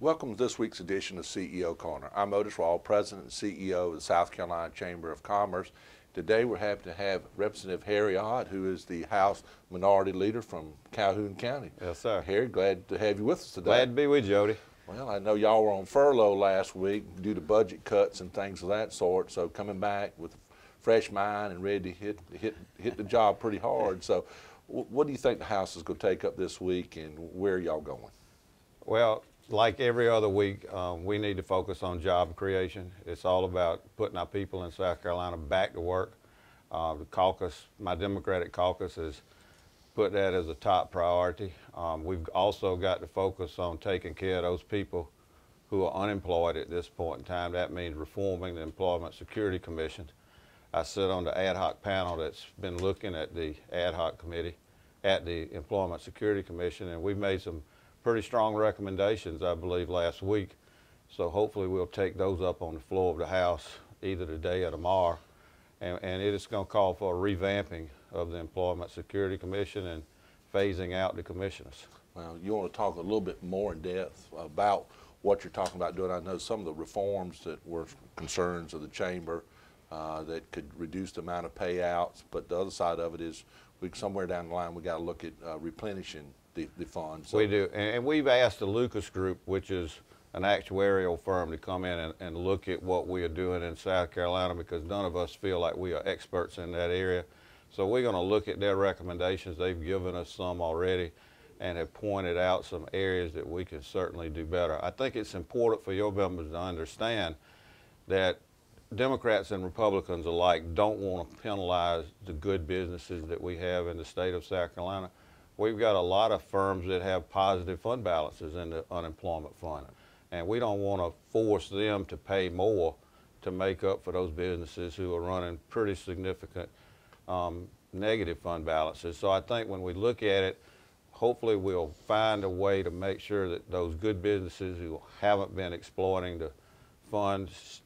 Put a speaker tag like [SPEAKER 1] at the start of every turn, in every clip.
[SPEAKER 1] Welcome to this week's edition of CEO Corner. I'm Otis Rawl, President and CEO of the South Carolina Chamber of Commerce. Today we're happy to have Representative Harry Ott, who is the House Minority Leader from Calhoun County.
[SPEAKER 2] Yes, sir.
[SPEAKER 1] Harry, glad to have you with us today.
[SPEAKER 2] Glad to be with you, Jody.
[SPEAKER 1] Well, I know y'all were on furlough last week due to budget cuts and things of that sort, so coming back with a fresh mind and ready to hit the job pretty hard. So what do you think the House is going to take up this week, and where are y'all going?
[SPEAKER 2] Well, like every other week, we need to focus on job creation. It's all about putting our people in South Carolina back to work. The caucus, my Democratic caucus, has put that as a top priority. We've also got to focus on taking care of those people who are unemployed at this point in time. That means reforming the Employment Security Commission. I sit on the ad hoc panel that's been looking at the ad hoc committee at the Employment Security Commission, and we've made some pretty strong recommendations, I believe, last week. So hopefully we'll take those up on the floor of the House either today or tomorrow. And it is going to call for a revamping of the Employment Security Commission and phasing out the commissioners.
[SPEAKER 1] Well, you want to talk a little bit more in depth about what you're talking about doing. I know some of the reforms that were concerns of the Chamber that could reduce the amount of payouts, but the other side of it is somewhere down the line we got to look at replenishing the funds. So we
[SPEAKER 2] do, and we've asked the Lucas Group, which is an actuarial firm, to come in and look at what we are doing in South Carolina, because none of us feel like we are experts in that area. So we're going to look at their recommendations. They've given us some already and have pointed out some areas that we can certainly do better. I think it's important for your members to understand that Democrats and Republicans alike don't want to penalize the good businesses that we have in the state of South Carolina. We've got a lot of firms that have positive fund balances in the unemployment fund, and we don't want to force them to pay more to make up for those businesses who are running pretty significant negative fund balances. So I think when we look at it, hopefully we'll find a way to make sure that those good businesses who haven't been exploiting the funds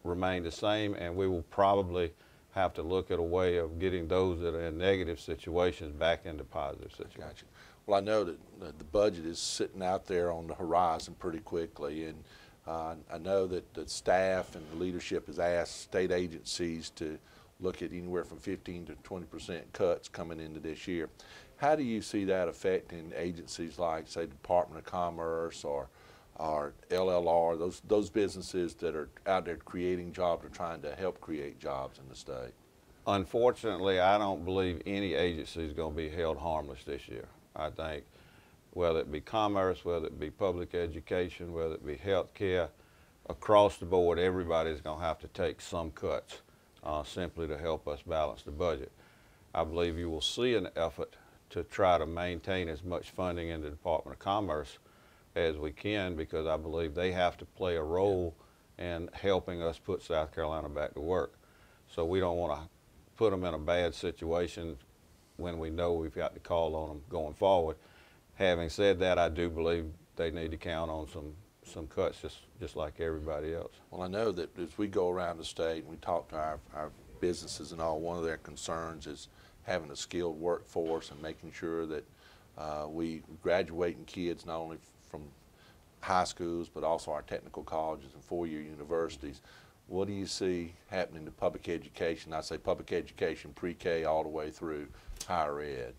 [SPEAKER 2] remain the same, and we will probably have to look at a way of getting those that are in negative situations back into positive situations.
[SPEAKER 1] Gotcha. Well, I know that the budget is sitting out there on the horizon pretty quickly, and I know that the staff and the leadership has asked state agencies to look at anywhere from 15 to 20% cuts coming into this year. How do you see that affecting agencies like, say, Department of Commerce or LLR, those businesses that are out there creating jobs or trying to help create jobs in the state?
[SPEAKER 2] Unfortunately, I don't believe any agency is going to be held harmless this year. I think whether it be commerce, whether it be public education, whether it be health care, across the board, everybody's going to have to take some cuts simply to help us balance the budget. I believe you will see an effort to try to maintain as much funding in the Department of Commerce as we can, because I believe they have to play a role in helping us put South Carolina back to work. So we don't want to put them in a bad situation when we know we've got to call on them going forward. Having said that, I do believe they need to count on some cuts just like everybody else.
[SPEAKER 1] Well, I know that as we go around the state and we talk to our businesses and all, one of their concerns is having a skilled workforce and making sure that we graduating kids not only from high schools but also our technical colleges and four-year universities. What do you see happening to public education? I say public education, pre-K all the way through higher ed.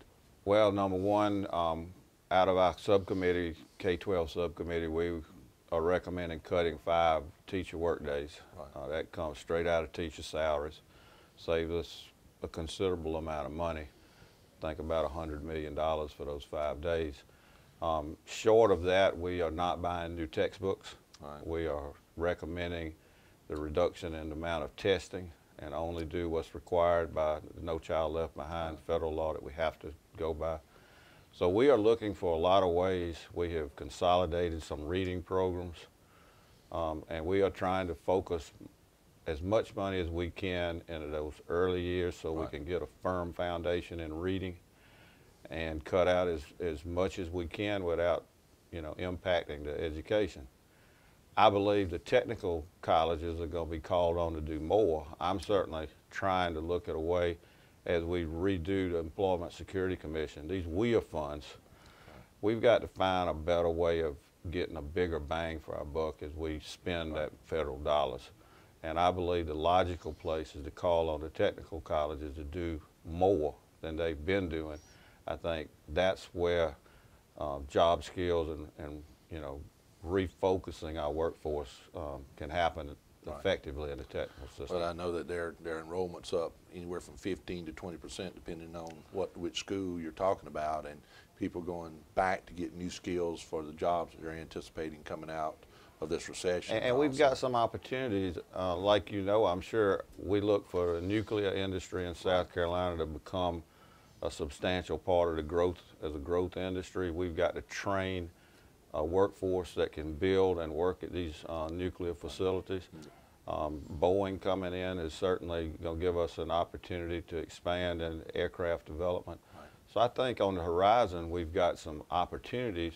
[SPEAKER 2] Well, number one, out of our subcommittee, K-12 subcommittee, we are recommending cutting 5 teacher work days. Right. That comes straight out of teacher salaries. Saves us a considerable amount of money. Think about $100 million for those 5 days. Short of that, we are not buying new textbooks. Right. We are recommending the reduction in the amount of testing and only do what's required by the No Child Left Behind federal law that we have to go by. So we are looking for a lot of ways. We have consolidated some reading programs, and we are trying to focus as much money as we can into those early years so we can get a firm foundation in reading and cut out as much as we can without, impacting the education. I believe the technical colleges are going to be called on to do more. I'm certainly trying to look at a way as we redo the Employment Security Commission, these WIA funds, we've got to find a better way of getting a bigger bang for our buck as we spend that federal dollars. And I believe the logical place is to call on the technical colleges to do more than they've been doing. I think that's where job skills and you know, refocusing our workforce can happen effectively in the technical system.
[SPEAKER 1] Well, I know that their enrollment's up anywhere from 15 to 20%, depending on which school you're talking about, and people going back to get new skills for the jobs that they're anticipating coming out of this recession.
[SPEAKER 2] And we've got some opportunities, like you know, I'm sure we look for the nuclear industry in South Carolina to become a substantial part of the growth as a growth industry. We've got to train a workforce that can build and work at these nuclear facilities. Boeing coming in is certainly going to give us an opportunity to expand in aircraft development. So I think on the horizon we've got some opportunities,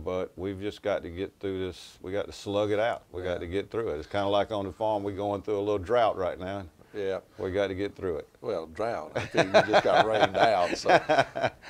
[SPEAKER 2] but we've just got to get through this. We got to slug it out. We got to get through it. It's kind of like on the farm, we're going through a little drought right now.
[SPEAKER 1] Yeah.
[SPEAKER 2] We got to get through it.
[SPEAKER 1] Well, drought. I think we just got rained out. So